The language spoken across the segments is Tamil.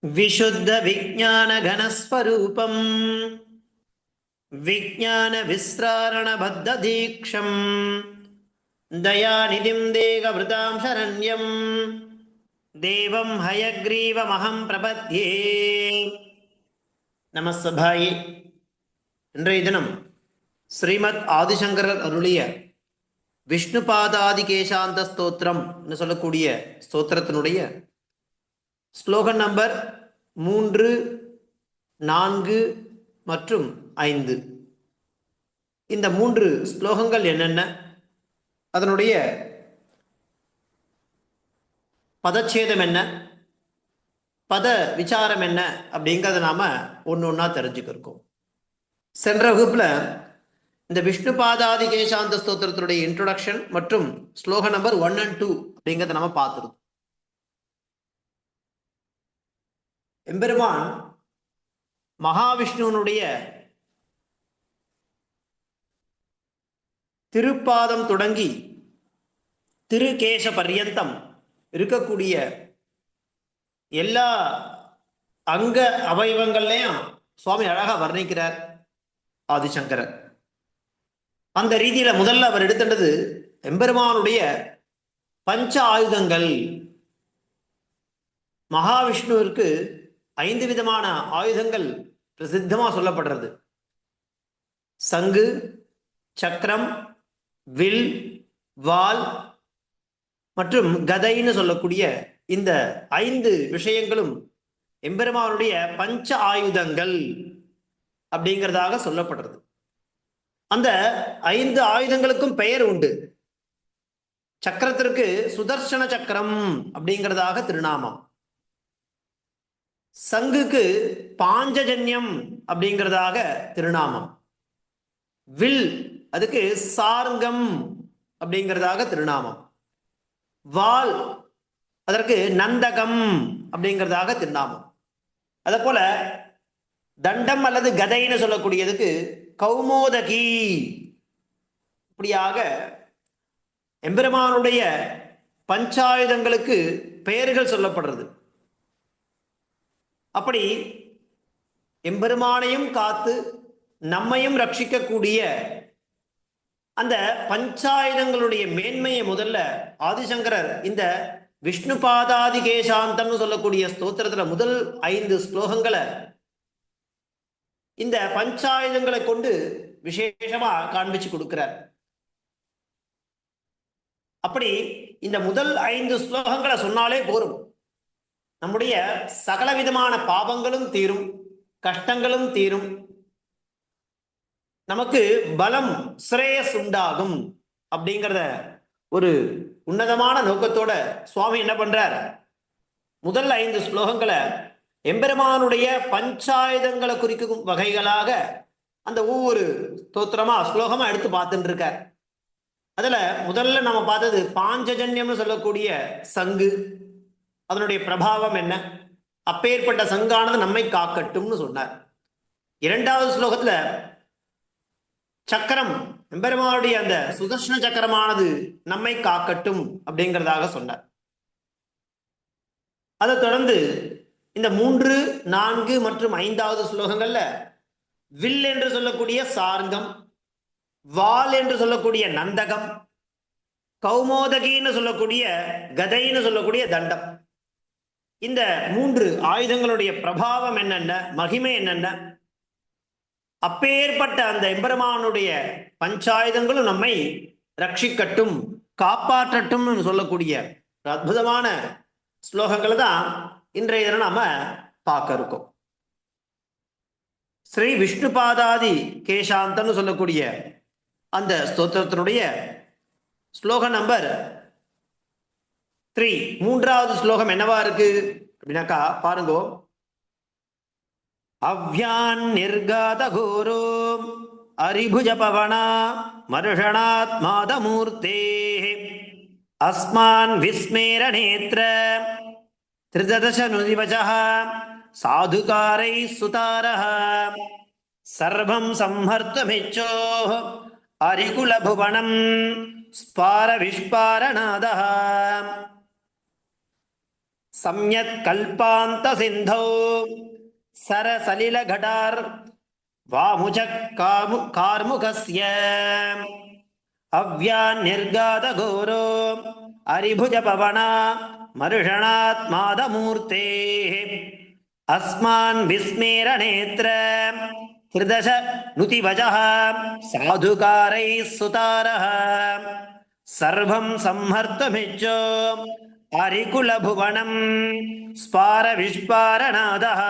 विशुद्ध विज्ञान घनस्वरूपम विज्ञान विस्रारण बद्ध दीक्षम दयानिधिं देहभृतां शरण्यं देवं हयग्रीवमहं प्रपद्ये நமஸ்தபாயி. இன்றைய தினம் ஸ்ரீமத் ஆதிசங்கரர் அருளிய விஷ்ணுபாதாதி கேசாந்த ஸ்தோத்திரம் என்று சொல்லக்கூடிய ஸ்தோத்திரத்தினுடைய ஸ்லோகன் நம்பர் 3, 4 மற்றும் 5. இந்த 3 ஸ்லோகங்கள் என்னென்ன, அதனுடைய பதச்சேதம் என்ன, பத விசாரம் என்ன அப்படிங்கிறத நாம ஒன்று ஒன்றா தெரிஞ்சுக்கிருக்கோம். சென்ற வகுப்புல இந்த விஷ்ணு பாதாதி கேசாந்த ஸ்தோத்திரத்தினுடைய இன்ட்ரோடக்ஷன் மற்றும் ஸ்லோக நம்பர் 1 and 2 அப்படிங்கிறத நம்ம பார்த்துருக்கோம். எம்பெருமான் மகாவிஷ்ணுவனுடைய திருப்பாதம் தொடங்கி திருகேச பர்யந்தம் இருக்கக்கூடிய எல்லா அங்க அவயவங்கள்லையும் சுவாமி அழகா வர்ணிக்கிறார் ஆதிசங்கரர். அந்த ரீதியில முதல்ல அவர் எடுத்துட்டது எம்பெருமானுடைய பஞ்ச ஆயுதங்கள். மகாவிஷ்ணுவிற்கு 5 விதமான ஆயுதங்கள் பிரசித்தமா சொல்லப்படுறது. சங்கு, சக்கரம், வில், வால் மற்றும் கதைன்னு சொல்லக்கூடிய இந்த 5 விஷயங்களும் எம்பெருமானுடைய பஞ்ச ஆயுதங்கள் அப்படிங்கிறதாக சொல்லப்படுறது. அந்த 5 ஆயுதங்களுக்கும் பெயர் உண்டு. சக்கரத்திற்கு சுதர்சன சக்கரம் அப்படிங்கிறதாக திருநாமம். சங்குக்கு பாஞ்சஜன்யம் அப்படிங்கிறதாக திருநாமம். வில் அதுக்கு சார்ங்கம் அப்படிங்கிறதாக திருநாமம். வால் அதற்கு நந்தகம் அப்படிங்கிறதாக திருநாமம். அதே போல தண்டம் அல்லது கதைன்னு சொல்லக்கூடியதுக்கு கௌமோதகி. இப்படியாக எம்பெருமானுடைய பஞ்சாயுதங்களுக்கு பெயர்கள் சொல்லப்படுறது. அப்படி எம்பெருமானையும் காத்து நம்மையும் ரட்சிக்கக்கூடிய அந்த பஞ்சாயுதங்களுடைய மேன்மையை முதல்ல ஆதிசங்கரர் இந்த விஷ்ணு பாதாதி கேசாந்தம்னு சொல்லக்கூடிய ஸ்தோத்திரத்துல முதல் 5 ஸ்லோகங்களை இந்த பஞ்சாயுதங்களை கொண்டு விசேஷமா காண்பிச்சு கொடுக்கிறார். அப்படி இந்த முதல் 5 ஸ்லோகங்களை சொன்னாலே போரும், நம்முடைய சகலவிதமான பாவங்களும் தீரும், கஷ்டங்களும் தீரும், நமக்கு பலம் ஸ்ரேயஸ் உண்டாகும் அப்படிங்கிறத ஒரு உன்னதமான நோக்கத்தோட சுவாமி என்ன பண்றார், முதல் 5 ஸ்லோகங்களை எம்பெருமானுடைய பஞ்சாயுதங்களை குறிக்கும் வகைகளாக அந்த ஒவ்வொரு ஸ்தோத்திரமா ஸ்லோகமா எடுத்து பார்த்துட்டு இருக்கார். அதுல முதல்ல நம்ம பார்த்தது பாஞ்சஜன்யம்னு சொல்லக்கூடிய சங்கு, அதனுடைய பிரபாவம் என்ன, அப்பேற்பட்ட சங்கானது நம்மை காக்கட்டும்னு சொன்னார். 2வது ஸ்லோகத்துல சக்கரம், எம்பெருமானுடைய அந்த சுதர்சன சக்கரமானது நம்மை காக்கட்டும் அப்படிங்கிறதாக சொன்னார். அதை தொடர்ந்து இந்த 3, 4 மற்றும் 5வது ஸ்லோகங்கள்ல வில் என்று சொல்லக்கூடிய சார்ங்கம், வால் என்று சொல்லக்கூடிய நந்தகம், கௌமோதகின்னு சொல்லக்கூடிய கதைன்னு சொல்லக்கூடிய தண்டம், இந்த 3 ஆயுதங்களுடைய பிரபாவம் என்னென்ன, மகிமை என்னென்ன, அப்பேற்பட்ட அந்த எம்பெருமானுடைய பஞ்சாயுதங்களும் நம்மை ரட்சிக்கட்டும் காப்பாற்றட்டும் சொல்லக்கூடிய அற்புதமான ஸ்லோகங்களை தான் இன்றைய தினம் நாம பார்க்க இருக்கோம். ஸ்ரீ விஷ்ணு பாதாதி கேசாந்தம்னு சொல்லக்கூடிய அந்த ஸ்தோத்திரத்தினுடைய ஸ்லோக நம்பர் 3, 3வது ஸ்லோகம் என்னவா இருக்கு அப்படின்னாக்கா பாருங்க. அவ்யான் நிர்காத கோரோ அரிபுஜ பவனா மருஷணாத் மாதமூர்த்தே அஸ்மான் விஸ்மேர நேத்ர திரிததச நுதிவசஹ சாதுகாரை சுதாரஹ சர்வம் சம்ஹர்த்தமிச்சோ அரிகுல புவனம் ஸ்பார விஸ்பாரநாதஹ சம்யத் கல்பாந்த சிந்தோ சரசலில கடார் வாமுஜக் கார்முகஸ்ய அவ்யான் நிர்காத கோரோ அரிபுஜ பவனா மருஷணாத் மாதமூர்த்தே அஸ்மான் விஸ்மேர நேத்ர ஹிருதச நுதிவஜः சாதுகாரைः சுதாரः சர்வம் சம்ஹர்த்துமிச்சோ அரிகுலபுவனம் ஸ்பார விஸ்பாரநாதः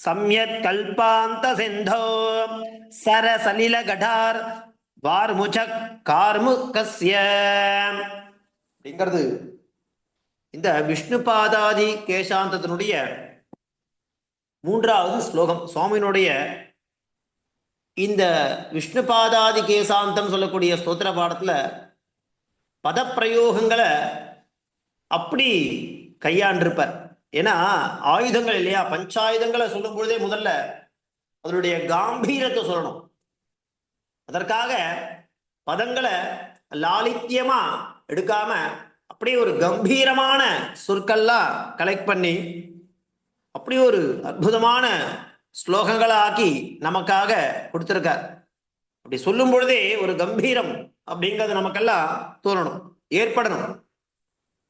சம்யத் கல்பாந்த சிந்தோ சரசலில கடார் வார்முஜக் கார்முகஸ்ய அப்படிங்கிறது இந்த விஷ்ணுபாதாதி கேசாந்தத்தினுடைய 3வது ஸ்லோகம். சுவாமியினுடைய இந்த விஷ்ணுபாதாதி கேசாந்தம் சொல்லக்கூடிய ஸ்தோத்திர பாடத்துல பதப்பிரயோகங்களை அப்படி கையாண்டிருப்பார். ஏன்னா ஆயுதங்கள் இல்லையா, பஞ்சாயுதங்களை சொல்லும் பொழுதே முதல்ல அதனுடைய காம்பீரத்தை சொல்லணும். அதற்காக பதங்களை லாலித்யமா எடுக்காம அப்படியே ஒரு கம்பீரமான சொற்கள்லாம் கலெக்ட் பண்ணி அப்படி ஒரு அற்புதமான ஸ்லோகங்களை ஆக்கி நமக்காக கொடுத்திருக்கார். அப்படி சொல்லும் பொழுதே ஒரு கம்பீரம் அப்படிங்கிறது நமக்கெல்லாம் தோணணும், ஏற்படணும்.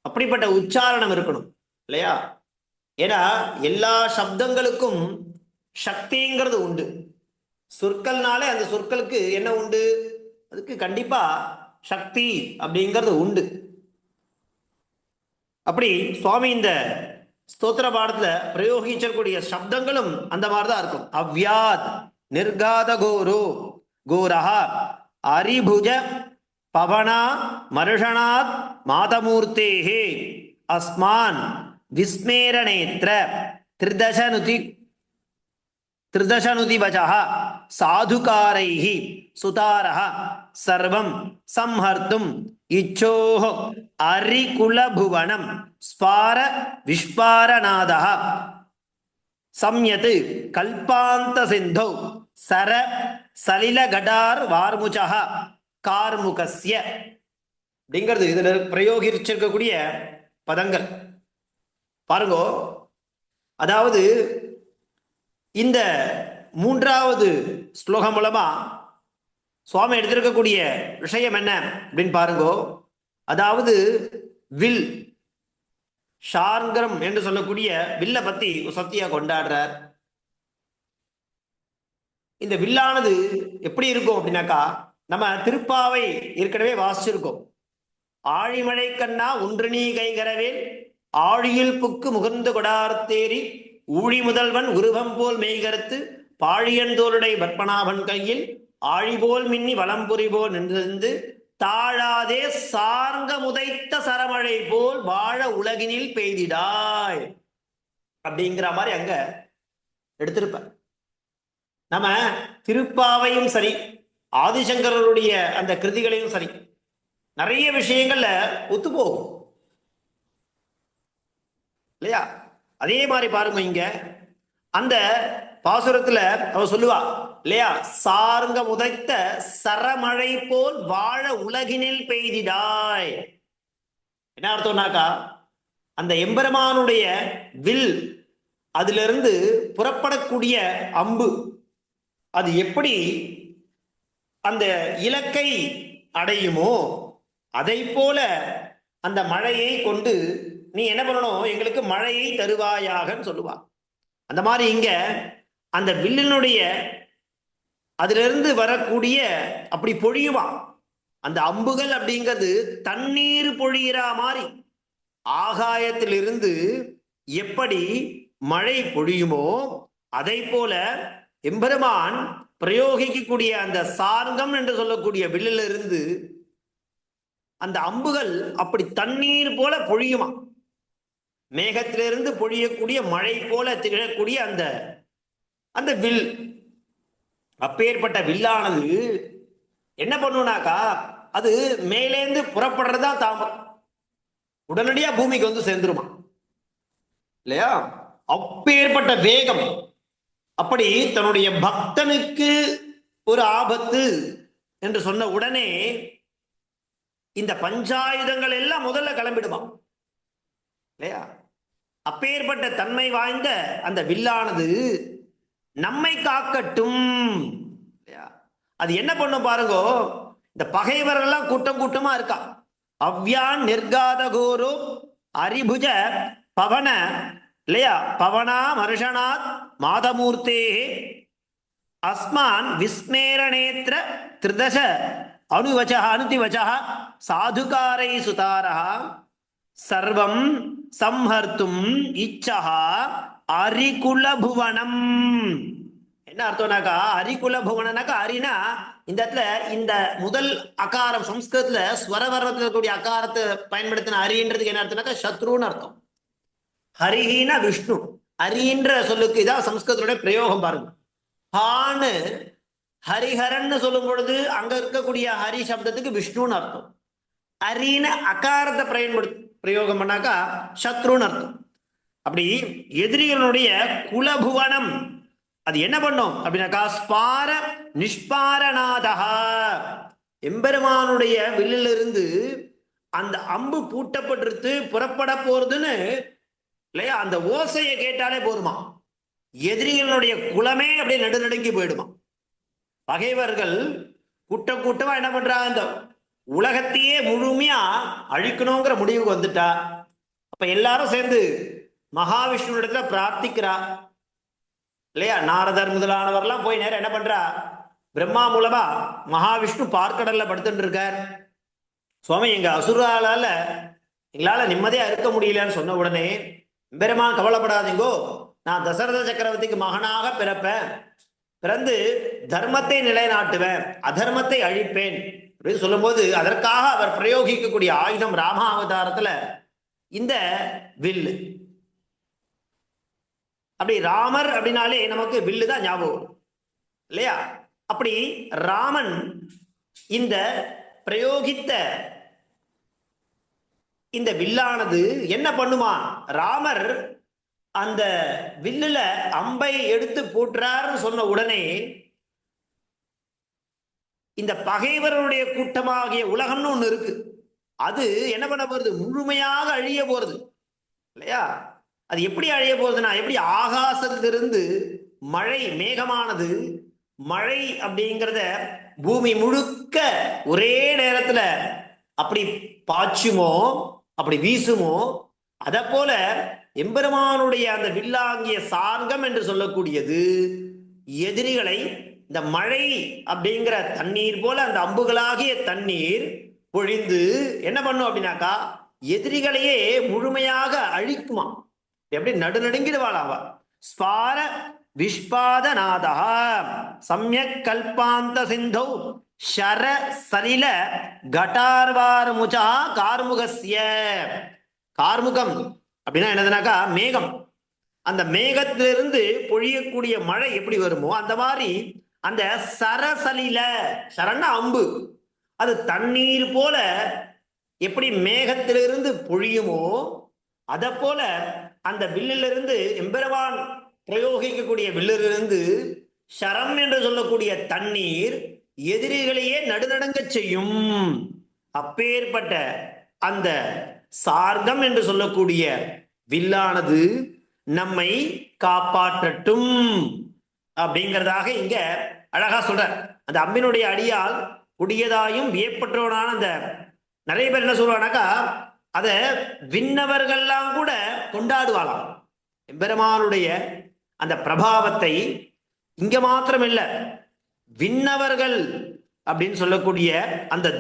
அப்படிப்பட்ட உச்சாரணம் இருக்கணும் இல்லையா? ஏன்னா எல்லா சப்தங்களுக்கும் சக்திங்கிறது உண்டு. சொற்கள்னாலே அந்த சொற்களுக்கு என்ன உண்டு? அதுக்கு கண்டிப்பா சக்தி அப்படிங்கிறது உண்டு. அப்படி சுவாமி இந்த ஸ்தோத்திர பாடத்துல பிரயோகிச்சக்கூடிய சப்தங்களும் அந்த மாதிரிதான் இருக்கும். அவ்யாத் நிர்காத கோரோ கோரஹா அரிபுஜ பவனா மருஷணாத் மாதமூர்த்தேஹே அஸ்மான் விஸ்மேரணேத்ர திரிதசனுதிவஜः சாதுகாரைः சுதாரः சர்வம் சம்ஹர்த்தும் இச்சோஹ அரிகுலபுவனம் ஸ்பார விஸ்பாரநாதः சம்யத் கல்பாந்த சிந்தோ சர சலில கடார் வார்முஜः கார்முகஸ்ய அப்படிங்கிறது இதுல பிரயோகிச்சிருக்கக்கூடிய பதங்கள் பாருங்கோ. அதாவது இந்த 3வது ஸ்லோகம் மூலமா சுவாமி எடுத்திருக்கக்கூடிய விஷயம் என்ன அப்படின்னு பாருங்கோ. அதாவது வில் ஷார்ங்கரம் என்று சொல்லக்கூடிய வில்ல பத்தி சத்தியா கொண்டாடுறார். இந்த வில்லானது எப்படி இருக்கும் அப்படின்னாக்கா, நம்ம திருப்பாவை ஏற்கனவே வாசிச்சிருக்கோம். ஆழிமழை கண்ணா ஒன்று நீ கைகரவேல் ஆழியில் புக்கு முகர்ந்து கொடார்த்தேரி ஊழி முதல்வன் உருவம் போல் மெய்கருத்து பாழியன் தோளுடை பத்மநாபன் கையில் ஆழிபோல் மின்னி வலம்புரி போல் நின்றிருந்து தாழாதே சார்ங்க முதைத்த சரமழை போல் வாழ உலகினில் பெய்திடாய் அப்படிங்கிற மாதிரி அங்க எடுத்திருப்ப. நம்ம திருப்பாவையும் சரி, ஆதிசங்கரருடைய அந்த கிருதிகளையும் சரி, நிறைய விஷயங்கள்ல ஒத்துப்போகும் இல்லையா? அதே மாதிரி பாருங்க, இங்க அந்த பாசுரத்துல அவ சொல்லுவா இல்லையா, சார்ங்க முதைத்த சரமழை போல் வாழ உலகினில் பெய்திடாய். என்ன அர்த்தம்னாக்கா, அந்த எம்பெருமானுடைய வில், அதிலிருந்து புறப்படக்கூடிய அம்பு, அது எப்படி அந்த இலக்கை அடையுமோ அதை போல அந்த மழையை கொண்டு நீ என்ன பண்ணணும், எங்களுக்கு மழையை தருவாயாகன்னு சொல்லுவா. அந்த மாதிரி இங்க அந்த வில்லினுடைய அதிலிருந்து வரக்கூடிய அப்படி பொழியுவான் அந்த அம்புகள் அப்படிங்கிறது தண்ணீர் பொழியிற மாதிரி ஆகாயத்திலிருந்து எப்படி மழை பொழியுமோ அதை போல எம்பெருமான் பிரயோகிக்கக்கூடிய அந்த சார்கம் என்று சொல்லக்கூடிய வில்லிலிருந்து அந்த அம்புகள் அப்படி தண்ணீர் போல பொழியுமா. மேகத்திலிருந்து பொழியக்கூடிய மழை போல திகழக்கூடிய அந்த அந்த வில், அப்பேற்பட்ட வில்லானது என்ன பண்ணுனாக்கா, அது மேலேந்து புறப்படுறதா தாமரம் உடனடியா பூமிக்கு வந்து சேர்ந்துருமா இல்லையா? அப்பேற்பட்ட வேகம். அப்படி தன்னுடைய பக்தனுக்கு ஒரு ஆபத்து என்று சொன்ன உடனே இந்த பஞ்சாயுதங்கள் எல்லாம் முதல்ல கிளம்பிடுமா இல்லையா? அப்பேற்பட்ட தன்மை வாய்ந்த அந்த வில்லானது நம்மை காக்கட்டும். அது என்ன பண்ணும் பாருங்கோ, இந்த பகைவர்கள்லாம் கூட்டம் கூட்டமா இருக்கா. அவ்யான் நிர்காத கோரு அரிபுஜ பவன இல்லையா, பவனா மருஷனாத் மாதமூர்த்தே அஸ்மான் விஸ்மேரணேத்திர திருதச அனுவச்ச அனுதிவச்ச சாதுகாரை சுதாரா சர்வம் சம்ஹர்த்தும் இச்சா அரிகுலபுவனம். என்ன அர்த்தம்னாக்கா, அரிகுலபுவனனாக்கா, அரினா இந்த இடத்துல இந்த முதல் அகாரம் சம்ஸ்கிருதத்துல ஸ்வரவர்ணத்துல இருக்கக்கூடிய அகாரத்தை பயன்படுத்தின அரின்றதுக்கு என்ன அர்த்தம்னாக்கா சத்ருன்னு அர்த்தம். ஹரிஹீன விஷ்ணு, அரின்ற சொல்லுக்கு இதான் சம்ஸ்கிருதத்துடைய பிரயோகம் பாருங்க. ஹான்னு ஹரிஹரன்னு சொல்லும் பொழுது அங்க இருக்கக்கூடிய ஹரி சப்தத்துக்கு விஷ்ணுன்னு அர்த்தம். அரின்னு அகாரத்தை பிரயோகம் பண்ணாக்கா சத்ருன்னு அர்த்தம். அப்படி எதிரிகளுடைய குலபுவனம் அது என்ன பண்ணும் அப்படின்னாக்கா ஸ்பார நிஷ்பாரநாதா, எம்பெருமானுடைய வில்லிலிருந்து அந்த அம்பு பூட்டப்பட்டிருத்து புறப்பட போறதுன்னு இல்லையா, அந்த ஓசையை கேட்டாலே போதுமா, எதிரிகளுடைய குலமே அப்படியே நடுநடுங்கி போயிடுமா. பகைவர்கள் கூட்டம் கூட்டமா என்ன பண்றாங்க, அந்த உலகத்தையே முழுமையா அழிக்கணுங்கிற முடிவுக்கு வந்துட்டா. அப்ப எல்லாரும் சேர்ந்து மகாவிஷ்ணு இடத்துல பிரார்த்திக்கிறா இல்லையா. நாரதர் முதலானவர்லாம் போய் நேரம் என்ன பண்றா, பிரம்மா மூலமா மகாவிஷ்ணு பார்க்கடல்ல படுத்துட்டு இருக்கார். சுவாமி எங்க அசுரால எங்களால நிம்மதியா இருக்க முடியலன்னு சொன்ன உடனே, பெருமான் கவலைப்படாதீங்கோ, நான் தசரத சக்கரவர்த்திக்கு மகனாக பிறப்பேன், பிறந்து தர்மத்தை நிலைநாட்டுவேன், அதர்மத்தை அழிப்பேன் அப்படின்னு சொல்லும் போது அதற்காக அவர் பிரயோகிக்கக்கூடிய ஆயுதம் ராமாவதாரத்துல இந்த வில்லு. அப்படி ராமர் அப்படின்னாலே நமக்கு வில்லு தான் ஞாபகம் இல்லையா. அப்படி ராமன் இந்த பிரயோகித்த இந்த வில்லானது என்ன பண்ணுமா, ராமர் அந்த வில்லுல அம்பை எடுத்து போட்டுறாருன்னு சொன்ன உடனே இந்த பகைவருடைய கூட்டமாகிய உலகம்னு ஒண்ணு இருக்கு, அது என்ன பண்ண போறது, முழுமையாக அழிய போறது இல்லையா. அது எப்படி அழிய போறதுன்னா, எப்படி ஆகாசத்திலிருந்து மழை மேகமானது மழை அப்படிங்கிறத பூமி முழுக்க ஒரே நேரத்துல அப்படி பாய்ச்சுமோ, அப்படி வீசுமோ, அத போல எம்பெருமானுடைய அந்த வில்லாங்கிய சார்கம் என்று சொல்லக்கூடியது எதிரிகளை இந்த மழை அப்படிங்கிற தண்ணீர் போல அந்த அம்புகளாகிய தண்ணீர் பொழிந்து என்ன பண்ணும் அப்படின்னாக்கா எதிரிகளையே முழுமையாக அழிக்குமா. எப்படி நடுநடுங்கிடுவாளாவா. ஸ்பார விஷ்பாதநாதா சம்யக் கல்பாந்த சிந்தௌ ஷர சலில கட்டார்வார்முஜா கார்முகஸ்ய. கார்முகம் அப்படின்னா என்னதுனாக்கா மேகம். அந்த மேகத்திலிருந்து பொழியக்கூடிய மழை எப்படி வருமோ அந்த மாதிரி அந்த சரசலில, சரன்னா அம்பு, அது தண்ணீர் போல எப்படி மேகத்திலிருந்து பொழியுமோ அத போல அந்த வில்லிலிருந்து எம்பெருமான் பிரயோகிக்கக்கூடிய வில்லிலிருந்து ஷரம் என்று சொல்லக்கூடிய தண்ணீர் எதிரிகளையே நடுநடுங்க செய்யும். அப்பேற்பட்ட அந்த சார்கம் என்று சொல்லக்கூடிய வில்லானது நம்மை காப்பாற்றட்டும் அப்படிங்கிறதாக இங்க அழகா சொல்ற. அந்த அம்பினுடைய அடியால் குடியதாயும் வியப்பற்றவனான அந்த நிறைய பேர் என்ன சொல்லுவானாக்கா, அத விண்ணவர்கள்லாம் கூட கொண்டாடுவாளாம். எம்பெருமானுடைய அந்த பிரபாவத்தை இங்க மாத்திரம் இல்ல, விண்ணவர்கள் அப்படின்னு சொல்லக்கூடிய அந்த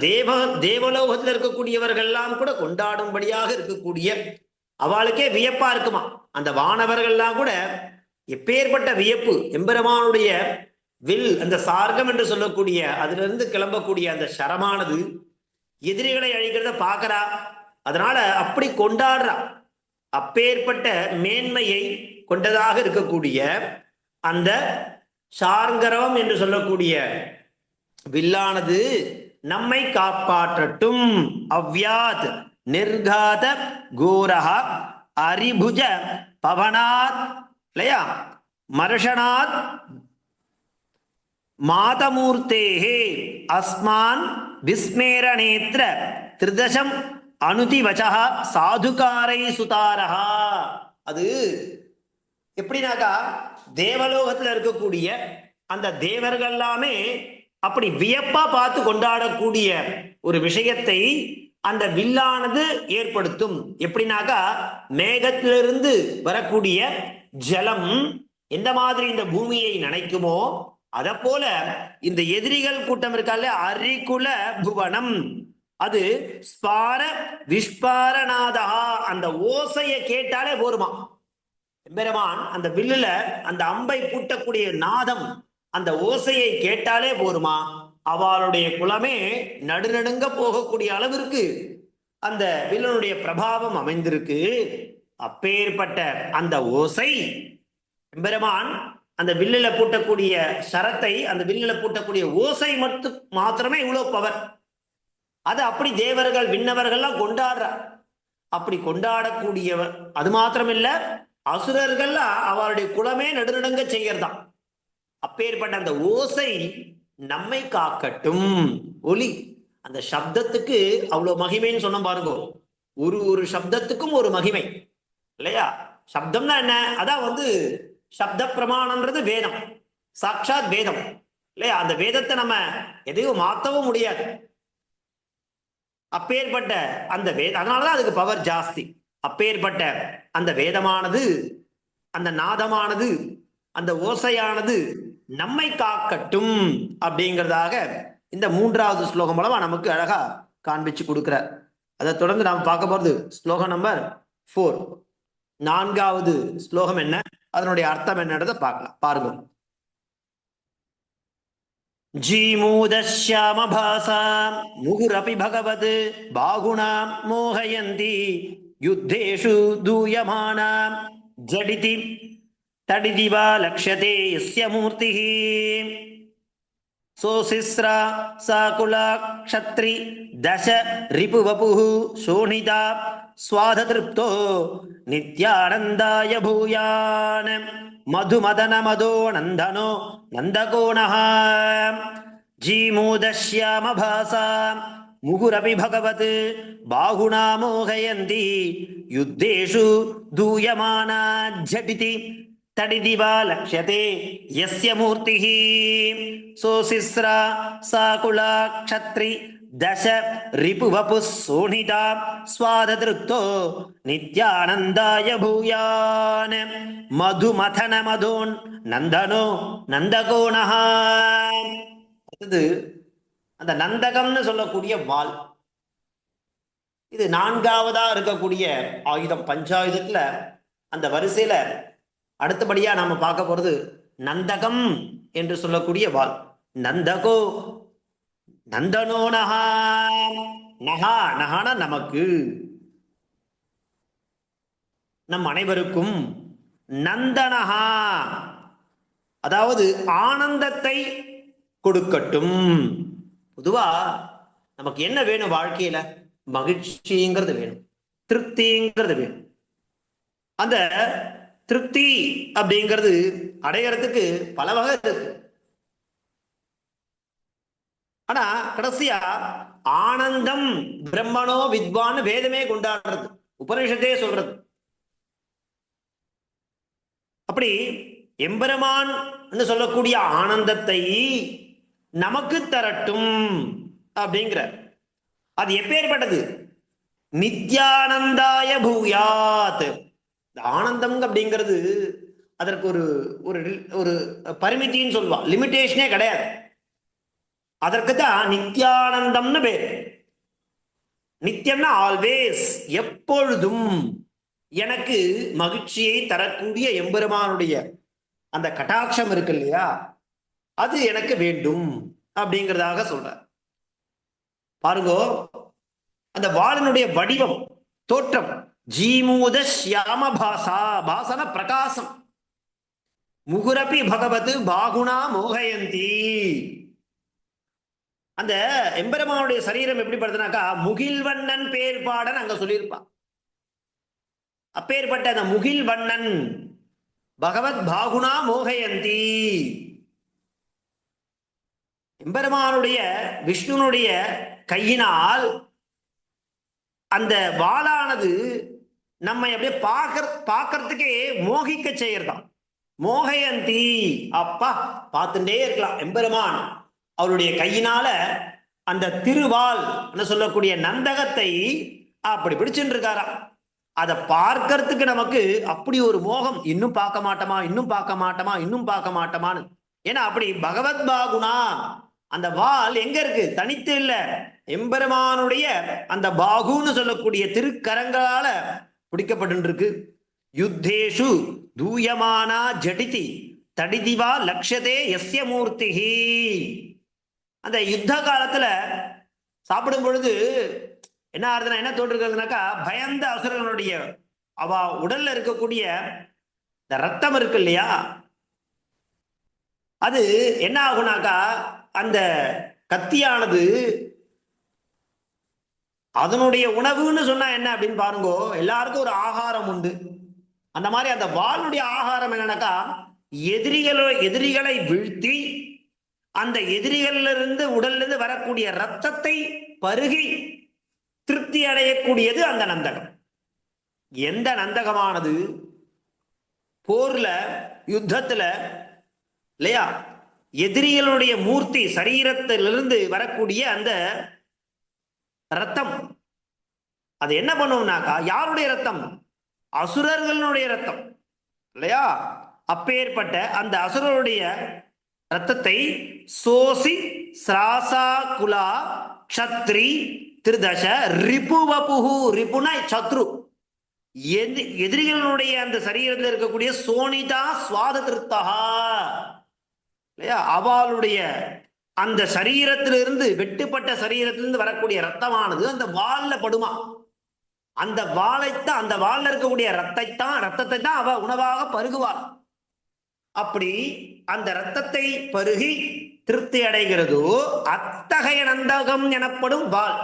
தேவலோகத்தில் இருக்கக்கூடியவர்கள்லாம் கூட கொண்டாடும்படியாக இருக்கக்கூடிய, அவளுக்கே வியப்பா இருக்குமா. அந்த வானவர்கள்லாம் கூட எப்பேற்பட்ட வியப்பு, எம்பெருமானுடைய வில் அந்த சார்கம் என்று சொல்லக்கூடிய அதிலிருந்து கிளம்பக்கூடிய அந்த சரமானது எதிரிகளை அழிக்கிறத பார்க்கிறா, அதனால அப்படி கொண்டாடுறா. அப்பேற்பட்ட மேன்மையை கொண்டதாக இருக்கக்கூடிய அந்த சார்கரம் என்று சொல்லக்கூடிய வில்லானது நம்மை காப்பாற்றட்டும். அவ்யாத் நிர்காத கோரஹா அரிபுஜ பவனாத் இல்லையா மர்ஷனாத் மாதமூர்த்தேஹே அஸ்மான் விஸ்மேரணேத்ர திருதசம் அனுதிவச்சா சாதுகாரை சுதாரஹா. அது எப்படின்னாக்கா தேவலோகத்துல இருக்கக்கூடிய அந்த தேவர்கள் எல்லாமே அப்படி வியப்பா பார்த்து கொண்டாடக்கூடிய ஒரு விஷயத்தை அந்த வில்லானது ஏற்படுத்தும். எப்படின்னாக்கா மேகத்திலிருந்து வரக்கூடிய ஜலம் எந்த மாதிரி இந்த பூமியை நனைக்குமோ அத போல இந்த எதிரிகள் கூட்டம் இருக்கால அரிகுல புவனம், அது ஸ்பார விஸ்பாரநாதா, அந்த ஓசையை கேட்டாலே போருமா. எம்பெருமான் அந்த வில்லுல அந்த அம்பை பூட்டக்கூடிய நாதம், அந்த ஓசையை கேட்டாலே போருமா, அவளுடைய குலமே நடுநடுங்க போகக்கூடிய அளவிற்கு அந்த வில்லனுடைய பிரபாவம் அமைந்திருக்கு. அப்பேற்பட்ட அந்த ஓசை எம்பெருமான் அந்த வில்லுல பூட்டக்கூடிய சரத்தை, அந்த வில்லுல பூட்டக்கூடிய ஓசை மட்டும் மாத்திரமே இவ்வளவு பவர். அது அப்படி தேவர்கள் விண்ணவர்கள்லாம் கொண்டாடுற, அப்படி கொண்டாடக்கூடியவர். அது மாத்திரம் இல்ல, அசுரர்கள் அவருடைய குலமே நடுநடுங்க செய்யறதான். அப்பேற்பட்ட அந்த ஓசை நம்மை காக்கட்டும். ஒலி, அந்த சப்தத்துக்கு அவ்வளவு மகிமைன்னு சொன்ன பாருங்க. ஒரு ஒரு சப்தத்துக்கும் ஒரு மகிமை இல்லையா? சப்தம்னா என்ன? அதான் சப்த பிரமாணம்ன்றது வேதம், சாட்சாத் வேதம் இல்லையா? அந்த வேதத்தை நம்ம எதையும் மாற்றவும் முடியாது. அப்பேற்பட்ட அந்த அதனாலதான் அதுக்கு பவர் ஜாஸ்தி. அப்பேற்பட்ட அந்த வேதமானது, அந்த நாதமானது, அந்த ஓசையானது நம்மை காக்கட்டும் அப்படிங்கிறதாக இந்த 3வது ஸ்லோகம் மூலமா நமக்கு அழகா காண்பிச்சு கொடுக்கிறார். அதை தொடர்ந்து நாம் பார்க்க போறது ஸ்லோகம் நம்பர் 4. 4வது ஸ்லோகம் என்ன, அதனுடைய அர்த்தம் என்னன்றதை பார்க்கலாம். பாருங்க. ஜீமூதஸ்யாமபாசா முகுரபி பகவத் பாகுணாம் மோகயந்தி யுத்தேஷு தூயமானாம் ஜடிதி தடிதிவா லக்ஷ்யதே யஸ்ய மூர்த்திஹி சோசிஸ்ரா சாகுலா க்ஷத்ரி தச ரிபுவபுஹு சோணிதா ஸ்வாதத்ருப்தோ நித்யானந்தாய பூயான் மதுமதன மதோ நந்தனோ நந்தகோணஹ ஜீமூதஸ்யாமபாசா முகுரபி பகவத் பாகுணா மோகயந்தி யுத்தேஷு தூயமானா ஜடிதி தடிதிவா லக்ஷ்யதே யஸ்ய மூர்த்திஹி சோசிஸ்ரா சாகுலா க்ஷத்ரி தச ரிபுவபு சோணிதா ஸ்வாதத்ருப்தோ நித்யானந்தாய பூயான் மதுமதன மதோன் நந்தனோ நந்தகோணஹ. அது அந்த நந்தகம்னு சொல்லக்கூடிய வாள், இது 4வதா இருக்கக்கூடிய ஆயுதம். பஞ்சாயுதத்துல அந்த வரிசையில அடுத்தபடியா நாம பார்க்க போறது நந்தகம் என்று சொல்லக்கூடிய வாள். நந்தகோ நந்தனோ நகா, நகா நகான நமக்கு, நம் அனைவருக்கும். நந்தனஹா அதாவது ஆனந்தத்தை கொடுக்கட்டும். பொதுவா நமக்கு என்ன வேணும் வாழ்க்கையில? மகிழ்ச்சிங்கிறது வேணும், திருப்திங்கிறது வேணும். அந்த திருப்தி அப்படிங்கிறது அடையறதுக்கு பல வகை இருக்கு. ஆனா கடைசியா ஆனந்தம் பிரம்மனோ வித்வான் வேதமே கொண்டாடுறது, உபனிஷத்தே சொல்றது. அப்படி எம்பெருமான் சொல்லக்கூடிய ஆனந்தத்தை நமக்கு தரட்டும் அப்படிங்கிற. அது எப்பேற்பட்டது? நித்யானந்தாய பூயாத். ஆனந்தம் அப்படிங்கிறது அதற்கு ஒரு ஒரு பரிமித்தின்னு சொல்லுவா, லிமிட்டேஷனே கிடையாது. அதற்கு தான் நித்யானந்தம்னு பேர். நித்தியம்னா ஆல்வேஸ், எப்பொழுதும் எனக்கு மகிழ்ச்சியை தரக்கூடிய எம்பெருமானுடைய அந்த கட்டாட்சம் இருக்கு இல்லையா, அது எனக்கு வேண்டும் அப்படிங்கிறதாக சொல்ற. பாருங்க, அந்த வாளினுடைய வடிவம், தோற்றம், ஜீமூத ஷியாம பாசா. பாசன பிரகாசம். முகுரபி பகவத் பாகுணா மோகயந்தி. அந்த எம்பெருமானுடைய சரீரம் எப்படி படுதுனாக்கா முகில்வண்ணன் பேர் பாடன் அங்க சொல்லியிருப்பான். அப்பேற்பட்ட அந்த முகில்வண்ணன் பகவத் பாகுணா மோகயந்தி. எம்பெருமானுடைய விஷ்ணுனுடைய கையினால் அந்த வாளானது நம்ம அப்படியே பார்க்கறதுக்கே மோகிக்க செய்யறதாம். மோகயந்தி, அப்பா பார்த்துட்டே இருக்கலாம். எம்பெருமான் அவருடைய கையினால அந்த திருவால் என்ன சொல்லக்கூடிய நந்தகத்தை அப்படி பிடிச்சுட்டு இருக்காராம். அதை பார்க்கறதுக்கு நமக்கு அப்படி ஒரு மோகம், இன்னும் பார்க்க மாட்டோமா, இன்னும் பார்க்க மாட்டோமா, இன்னும் பார்க்க மாட்டோமான்னு. ஏன்னா அப்படி பகவத் பாகுனா, அந்த வால் எங்க இருக்கு? தனித்து இல்ல, எம்பெருமானுடைய அந்த பாகுன்னு சொல்லக்கூடிய திருக்கரங்களால பிடிக்கப்பட்டு இருக்கு. யுத்தேஷு தூயமானா ஜடிதி தடிதிவா லட்சதே எஸ்ய மூர்த்திஹி. அந்த யுத்த காலத்துல சாப்பிடும் பொழுது என்ன ஆறுதுன்னா, என்ன தோன்றுகிறதுனாக்கா, பயந்த அசுரர்களுடைய அவ உடல்ல இருக்கக்கூடிய இந்த ரத்தம் இருக்கு இல்லையா, அது என்ன ஆகுனாக்கா, அந்த கத்தியானது அதனுடைய உணவுன்னு சொன்னா என்ன அப்படின்னு பாருங்க, எல்லாருக்கும் ஒரு ஆகாரம் உண்டு. அந்த மாதிரி அந்த வாளுடைய ஆகாரம் என்னன்னாக்கா, எதிரிகளை வீழ்த்தி அந்த எதிரிகள்ல இருந்து உடல்ல இருந்து வரக்கூடிய ரத்தத்தை பருகி திருப்தி அடையக்கூடியது அந்த நந்தகம். எந்த நந்தகமானது போர்ல யுத்தத்துல இல்லையா, எதிரிகளுடைய மூர்த்தி சரீரத்திலிருந்து வரக்கூடிய அந்த ரத்தம், அது என்ன பண்ணும்னாக்கா, யாருடைய ரத்தம்? அசுரர்களுடைய ரத்தம் இல்லையா. அப்பேற்பட்ட அந்த அசுரருடைய ரத்தத்தை சோசி சிராசா குலா க்ஷத்ரி திருதச ரிபுவபுஹு. ரிபுனா சத்ரு, எதிரிகளுடைய அந்த சரீரத்தில் இருக்கக்கூடிய சோனிதா சுவாத திருத்தகா இல்லையா, அவளுடைய அந்த சரீரத்திலிருந்து, வெட்டுப்பட்ட சரீரத்திலிருந்து வரக்கூடிய ரத்தமானது அந்த வால்ல படுமா. அந்த வாளைத்தான், அந்த வால்ல இருக்கக்கூடிய ரத்தத்தை தான் அவ உணவாக பருகுவாள். அப்படி அந்த ரத்தத்தை பருகி திருப்தி அடைகிறதோ அத்தகைய நந்தகம் எனப்படும் வால்.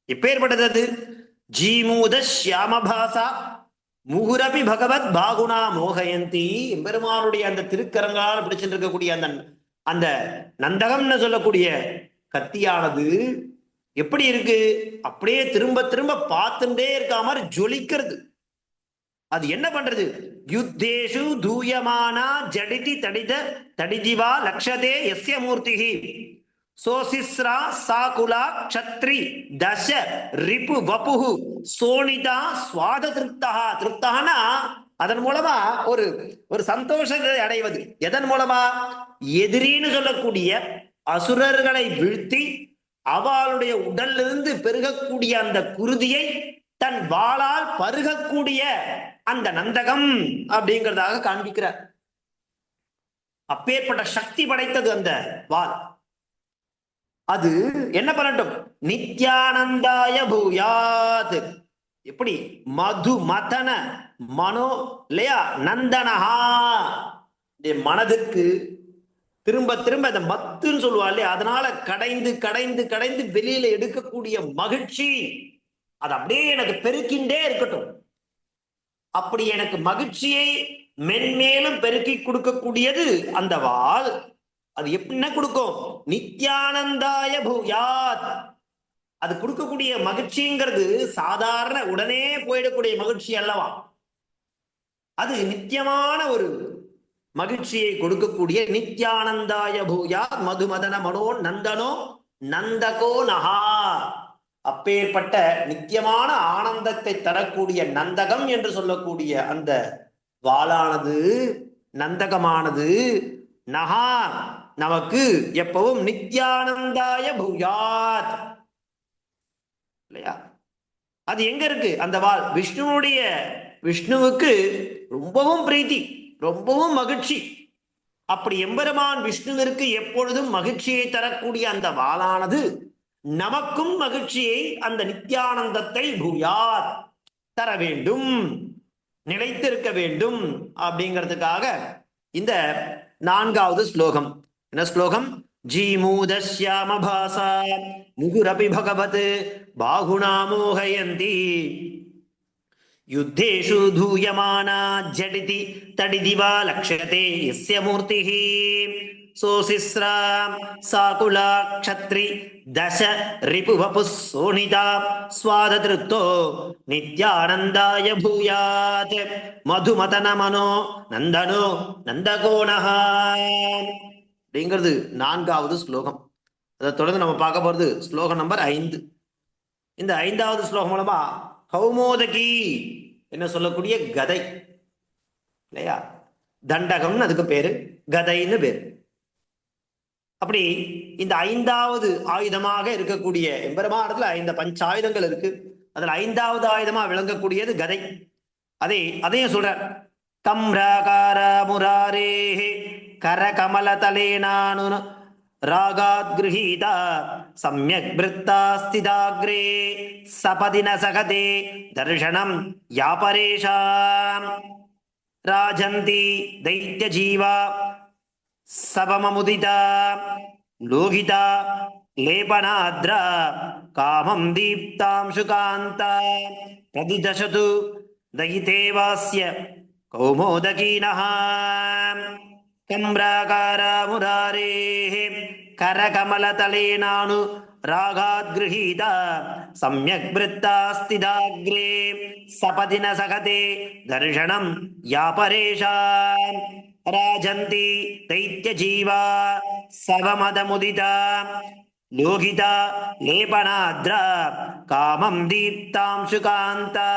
எப்பேற்பட்டது அது? ஜீமூத ஷியாமபாசா முகுரபி பகவத் பாகுனா மோகயந்தி. எம்பெருமானுடைய அந்த திருக்கரங்களால் பிடிச்சிட்டு இருக்கக்கூடிய அந்த அந்த நந்தகம்னு சொல்லக்கூடிய கத்தியானது எப்படி இருக்கு? அப்படியே திரும்ப திரும்ப பார்த்துட்டே இருக்க மாதிரி ஜொலிக்கிறது. அது என்ன பண்றது? யுத்தேஷு தூயமானா ஜடிதி தடிதிவா லக்ஷதே எஸ்ய மூர்த்திஹி சோசிஸ்ரா சாகுலா க்ஷத்ரி தச ரிபு வபுஹு சோனிதா சுவாத திருப்தஹா. திருப்தஹானா அதன் மூலமா ஒரு ஒரு சந்தோஷத்தை அடைவது. எதன் மூலமா? எதிரின்னு சொல்லக்கூடிய அசுரர்களை வீழ்த்தி அவளுடைய உடலிலிருந்து பெருகக்கூடிய அந்த குருதியை தன் வாளால் பருகக்கூடிய அந்த நந்தகம் அப்படிங்கிறதாக காண்பிக்கிறார். அப்பேற்பட்ட சக்தி படைத்தது அந்த வாள். அது என்ன பண்ணட்டும்? நித்யானந்தாய பூயாத். எப்படி? மது மதன மனோ இல்லையா, நந்தனஹா. மனதுக்கு திரும்ப திரும்ப இந்த மத்துன்னு சொல்லுவா இல்லையா, அதனால கடைந்து கடைந்து கடைந்து வெளியில எடுக்கக்கூடிய மகிழ்ச்சி, அது அப்படியே எனக்கு பெருக்கின்றே இருக்கட்டும். அப்படி எனக்கு மகிழ்ச்சியை மென்மேலும் பெருக்கி கொடுக்கக்கூடியது அந்த வாள். அது என்ன கொடுக்கும்? நித்யானந்தாய பூயாத். அது கொடுக்கக்கூடிய மகிழ்ச்சிங்கிறது சாதாரண உடனே போயிடக்கூடிய மகிழ்ச்சி அல்லவா. அது நித்தியமான ஒரு மகிழ்ச்சியை கொடுக்கக்கூடிய நித்யானந்தாய பூயாத் மதுமதன மனோ நந்தனோ நந்தகோ நகா. அப்பேற்பட்ட நித்தியமான ஆனந்தத்தை தரக்கூடிய நந்தகம் என்று சொல்லக்கூடிய அந்த வாளானது, நந்தகமானது நகா நமக்கு எப்பவும் நித்யானந்தாய பூயாத் இல்லையா. அது எங்க இருக்கு அந்த வாள்? விஷ்ணுவுக்கு ரொம்பவும் பிரீத்தி, ரொம்பவும் மகிழ்ச்சி. அப்படி எம்பெருமான் விஷ்ணுவிற்கு எப்பொழுதும் மகிழ்ச்சியை தரக்கூடிய அந்த வாளானது நமக்கும் மகிழ்ச்சியை, அந்த நித்யானந்தத்தை பூயாத் தர வேண்டும், நிலைத்திருக்க வேண்டும் அப்படிங்கிறதுக்காக இந்த 4வது ஸ்லோகம். என்ன ஸ்லோகம்? ஜீமூதஸ்யாம பாசா முகுரபி பகவத் பாகுனா மோகயந்தி யுத்தேஷு தூயமானா ஜடிதி தடிதிவா லக்ஷதே யஸ்ய மூர்த்திஹி சோசிஸ்ரா சாகுலா க்ஷத்ரி தச ரிபுவபு சோனிதா ஸ்வாதத்ருத்தோ நித்யானந்தாய பூயாத் மதுமதன மனோ நந்தனோ நந்தகோணஹா அப்படிங்கிறது 4வது ஸ்லோகம். அதை தொடர்ந்து நம்ம பார்க்க போறது ஸ்லோகம் நம்பர் 5. இந்த 5வது ஸ்லோகம் மூலமா கௌமோதகி என்ன சொல்லக்கூடிய கதை இல்லையா, தண்டகம்னு அதுக்கு பேரு, கதைன்னு பேரு. அப்படி இந்த 5வது ஆயுதமாக இருக்கக்கூடிய எம்பெருமானத்துல 5 பஞ்சாயுதங்கள் இருக்கு. அதுல 5வது ஆயுதமா விளங்கக்கூடியது கதை. அதையும் சொல்ற. கம்ராகார முராரே கரகமலதலேனானு ராகாத் கிருஹீதா சம்யக் பிருத்தா ஸ்திதாக்ரே சபதின சகதே தர்ஷனம் யாபரேஷாம் ராஜந்தி தைத்ய ஜீவா சபமமுதிதா லோகிதா லேபனாத்ரா காமம் தீப்தாம்சுகாந்தா பிரதிதசது தயிதேவாஸ்ய கௌமோதகீனஹ கம்ராகார முராரேஹ கரகமலதலேனானு ராகாத் கிருஹீதா சம்யக் பிருத்தா ஸ்திதாக்ரே சபதின சகதே தர்ஷனம் யாபரேஷாம் ராஜந்தி தைத்ய ஜீவா சவமதமுதிதா லோகிதா லேபனாத்ரா காமம் தீப்தாம்சுகாந்தா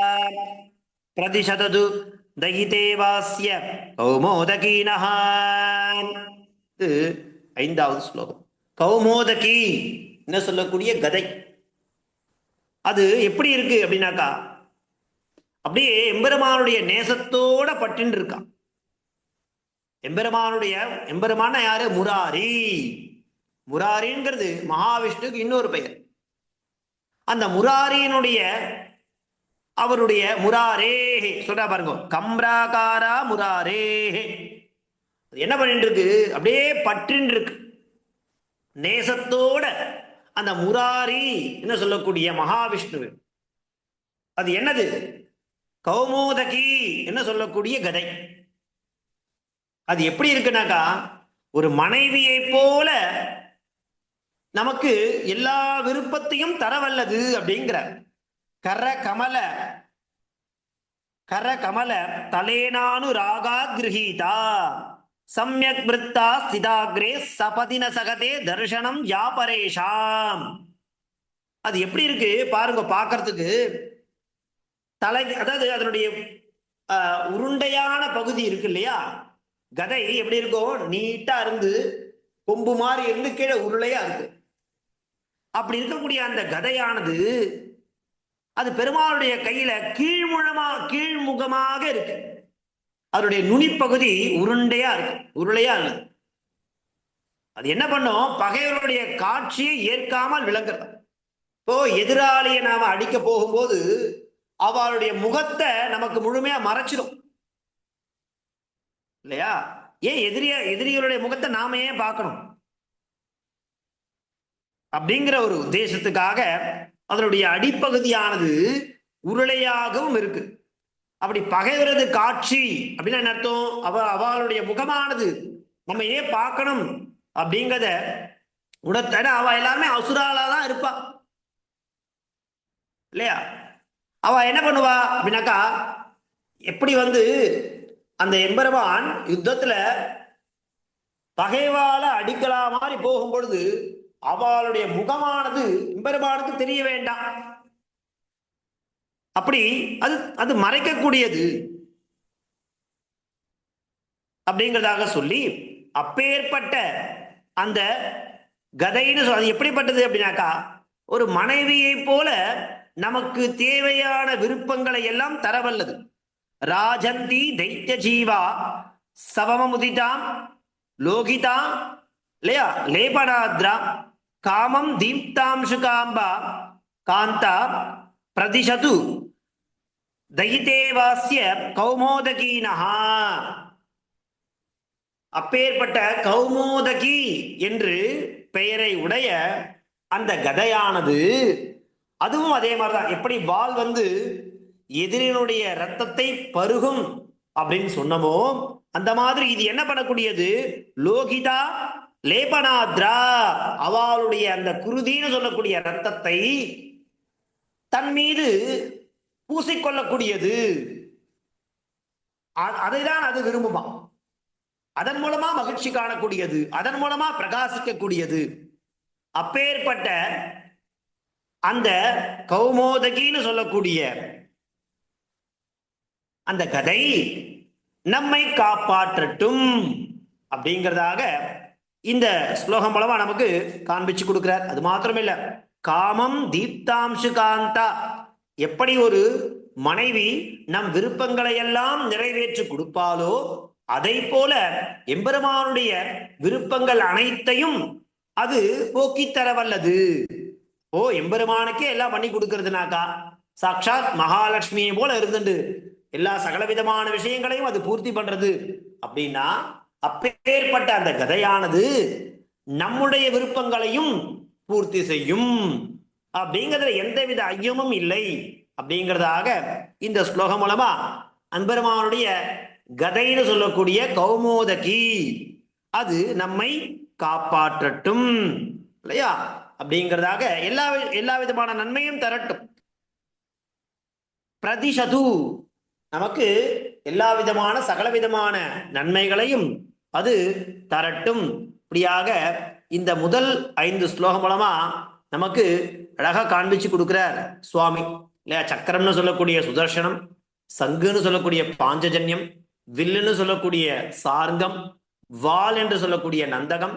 பிரதிஷதது தயிதேவாஸ்ய கௌமோதகீனஹ. இது 5வது ஸ்லோகம். கௌமோதகி என்ன சொல்லக்கூடிய கதை. அது எப்படி இருக்கு அப்படின்னாக்கா, அப்படியே எம்பெருமானுடைய நேசத்தோட பட்டின்னு இருக்கான். எம்பெருமான யாரு? முராரி. முராரிங்கிறது மகாவிஷ்ணுக்கு இன்னொரு பெயர். அந்த முராரியினுடைய அவருடைய முராரேஹே சொல்றா பாருங்க, கம்ராகாரா முராரேஹே என்ன பண்ணிட்டு இருக்கு? அப்படியே பற்றின்னு இருக்கு நேசத்தோட. அந்த முராரி என்ன சொல்லக்கூடிய மகாவிஷ்ணு, அது என்னது? கௌமோதகி என்ன சொல்லக்கூடிய கதை. அது எப்படி இருக்குனாக்கா, ஒரு மனைவியை போல நமக்கு எல்லா விருப்பத்தையும் தரவல்லது அப்படிங்கிற. கரகமல தலேனானு ராகாத் கிருஹீதா சம்யக் பிருத்தா ஸ்திதாக்ரே சபதின சகதே தர்ஷனம் யாபரேஷாம். அது எப்படி இருக்கு பாருங்க, பார்க்கறதுக்கு தலை, அதாவது அதனுடைய உருண்டையான பகுதி இருக்கு இல்லையா, கதை எப்படி இருக்கும்? நீட்டா இருந்து கொம்பு மாதிரி இருந்து கீழே உருளையா இருக்கு. அப்படி இருக்கக்கூடிய அந்த கதையானது அது பெருமாளுடைய கையில கீழ்முகமாக இருக்கு. அதனுடைய நுனிப்பகுதி உருண்டையா இருக்கு, உருளையா இருக்கு. அது என்ன பண்ணும்? பகைவருடைய காட்சியை ஏற்காமல் விளங்குறது. இப்போ எதிராளியை நாம அடிக்க போகும்போது அவளுடைய முகத்தை நமக்கு முழுமையா மறைச்சிடும் இல்லையா? ஏன் எதிரிகளுடைய முகத்தை நாம ஏன் பார்க்கணும்? அப்படிங்கிற ஒரு உத்தேசத்துக்காக அதனுடைய அடிப்பகுதியானது உருளையாகவும் இருக்கு. அப்படி பகைவரது காட்சி அப்படின்னு என்ன அர்த்தம்? அவளுடைய முகமானது நம்ம ஏன் பார்க்கணும் அப்படிங்கிறத உணர்த்த. அவ எல்லாமே அசுராலாதான் இருப்பா இல்லையா? அவ என்ன பண்ணுவா அப்படின்னாக்கா, எப்படி அந்த எம்பெருமான் யுத்தத்துல பகைவால அடிக்கலாம் மாதிரி போகும் பொழுது அவளுடைய முகமானது எம்பெருமானுக்கு தெரிய வேண்டாம். அப்படி அது மறைக்கக்கூடியது அப்படிங்கிறதாக சொல்லி, அப்பேற்பட்ட அந்த கதைன்னு அது எப்படிப்பட்டது அப்படின்னாக்கா, ஒரு மனைவியை போல நமக்கு தேவையான விருப்பங்களை எல்லாம் தரவல்லது. ராஜந்தி தைத்ய ஜீவா சவமமுதிதாம் லோகிதா இல்லையா லேபனாத்ரா காமம் தீப்தாம்சுகாம்பா காந்தா பிரதிஷது தயிதேவாஸ்ய கௌமோதகீனஹா. அப்பேற்பட்ட கௌமோதகி என்று பெயரை உடைய அந்த கதையானது அதுவும் அதே மாதிரிதான். எப்படி வாள் எதிரினுடைய ரத்தத்தை பருகும் அப்படின்னு சொன்னமோ அந்த மாதிரி இது என்ன பண்ணக்கூடியது? லோகிதா லேபனாத்ரா அவளுடைய அந்த குருதின்னு சொல்லக்கூடிய ரத்தத்தை தன் மீது பூசிக்கொள்ளக்கூடியது. அதைதான் அது விரும்புமா. அதன் மூலமா மகிழ்ச்சி காணக்கூடியது, அதன் மூலமா பிரகாசிக்கக்கூடியது. அப்பேற்பட்ட அந்த கௌமோதகின்னு சொல்லக்கூடிய அந்த கதை நம்மை காப்பாற்றட்டும் அப்படிங்கிறதாக இந்த ஸ்லோகம் மூலமா நமக்கு காண்பிச்சு கொடுக்கிறார். அது மாத்திரமில்ல, காமம் தீப்தாம்சு காந்தா, எப்படி ஒரு மனைவி நம் விருப்பங்களை எல்லாம் நிறைவேற்றி கொடுப்பாலோ அதை போல எம்பெருமானுடைய விருப்பங்கள் அனைத்தையும் அது போக்கித்தர வல்லது. ஓ, எம்பெருமானுக்கே எல்லாம் பண்ணி கொடுக்கறதுனாக்கா சாட்சாத் மகாலட்சுமியை போல இருந்துட்டு எல்லா சகலவிதமான விஷயங்களையும் அது பூர்த்தி பண்றது அப்படின்னா, அப்பேற்பட்ட அந்த கதையானது நம்முடைய விருப்பங்களையும் பூர்த்தி செய்யும் அப்படிங்கிறதுல எந்தவித ஐயமும் இல்லை அப்படிங்கிறதாக இந்த ஸ்லோகம் மூலமா அன்பெருமானுடைய கதைன்னு சொல்லக்கூடிய கௌமோதகி அது நம்மை காப்பாற்றட்டும் இல்லையா அப்படிங்கிறதாக எல்லா விதமான நன்மையும் தரட்டும். பிரதிஷது, நமக்கு எல்லா விதமான சகலவிதமான நன்மைகளையும் அது தரட்டும். இப்படியாக இந்த முதல் 5 ஸ்லோகம் மூலமா நமக்கு அழகா காண்பிச்சு கொடுக்கிறார் சுவாமி இல்லையா. சக்கரம்னு சொல்லக்கூடிய சுதர்சனம், சங்குன்னு சொல்லக்கூடிய பாஞ்சஜன்யம், வில்லுன்னு சொல்லக்கூடிய சார்கம், வால் என்று சொல்லக்கூடிய நந்தகம்,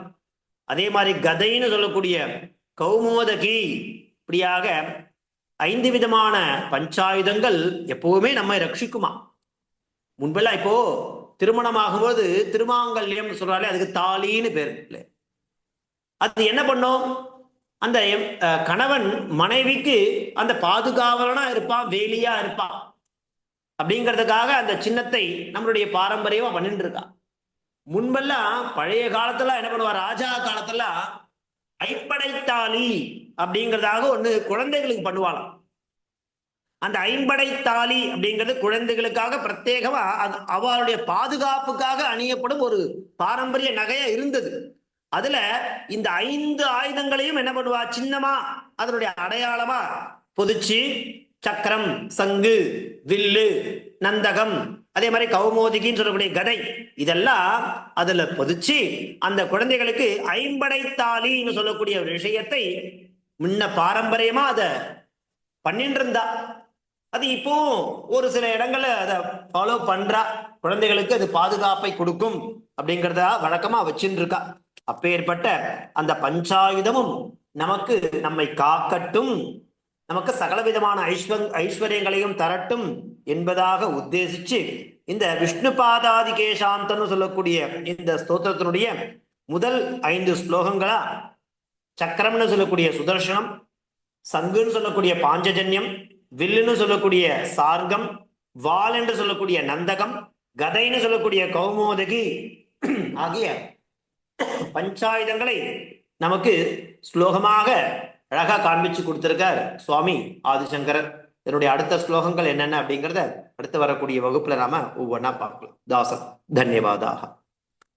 அதே மாதிரி கதைன்னு சொல்லக்கூடிய கௌமோதகி, இப்படியாக 5 விதமான பஞ்சாயுதங்கள் எப்பவுமே நம்மை ரட்சிக்குமா. முன்பெல்லாம் இப்போ திருமணமாகும்போது திருமாங்கல்யம் சொல்றாலே அதுக்கு தாலின்னு பேர் இல்லை. அது என்ன பண்ணும், அந்த கணவன் மனைவிக்கு அந்த பாதுகாவலனா இருப்பான், வேலியா இருப்பான் அப்படிங்கிறதுக்காக அந்த சின்னத்தை நம்மளுடைய பாரம்பரியமா பண்ணிட்டு இருக்கா. முன்பெல்லாம் பழைய காலத்துல என்ன பண்ணுவா, ராஜா காலத்துல ஐம்படைத்தாலி அப்படிங்கிறதாக ஒண்ணு குழந்தைகளுக்கு பண்ணுவாளாம். அந்த ஐம்படைத்தாலி அப்படிங்கிறது குழந்தைகளுக்காக பிரத்யேகமா அவளுடைய பாதுகாப்புக்காக அணியப்படும் ஒரு பாரம்பரிய நகையா இருந்தது. அதுல இந்த 5 ஆயுதங்களையும் என்ன பண்ணுவா, சின்னமா அதனுடைய அடையாளமா பொதிச்சு சக்கரம், சங்கு, வில்லு, நந்தகம், அதே மாதிரி கௌமோதிகின்னு சொல்லக்கூடிய கதை இதெல்லாம் அதுல பொதிச்சு அந்த குழந்தைகளுக்கு ஐம்படைத்தாலின்னு சொல்லக்கூடிய ஒரு விஷயத்தை முன்ன பாரம்பரியமா அதை பண்ணிட்டு இருந்தா. அது இப்போ ஒரு சில இடங்கள்ல அதை ஃபாலோ பண்றா. குழந்தைகளுக்கு அது பாதுகாப்பை கொடுக்கும் அப்படிங்கிறத வழக்கமா வச்சுட்டு இருக்கா. அப்பேற்பட்ட அந்த பஞ்சாயுதமும் நமக்கு நம்மை காக்கட்டும், நமக்கு சகலவிதமான ஐஸ்வர்யங்களையும் தரட்டும் என்பதாக உத்தேசிச்சு இந்த விஷ்ணு பாதாதி கேசாந்தன்னு சொல்லக்கூடிய இந்த ஸ்தோத்திரத்தினுடைய முதல் 5 ஸ்லோகங்களா சக்கரம்னு சொல்லக்கூடிய சுதர்சனம், சங்குன்னு சொல்லக்கூடிய பாஞ்சஜன்யம், வில்லுன்னு சொல்லக்கூடிய சார்கம், வால் என்று சொல்லக்கூடிய நந்தகம், கதைன்னு சொல்லக்கூடிய கௌமோதகி ஆகிய பஞ்சாயுதங்களை நமக்கு ஸ்லோகமாக அழகா காண்பிச்சு கொடுத்திருக்கார் சுவாமி ஆதிசங்கரர். இதனுடைய அடுத்த ஸ்லோகங்கள் என்னென்ன அப்படிங்கிறத அடுத்து வரக்கூடிய வகுப்புல நாம ஒவ்வொன்றா பார்க்கலாம். தாசன் தன்யவாதாக.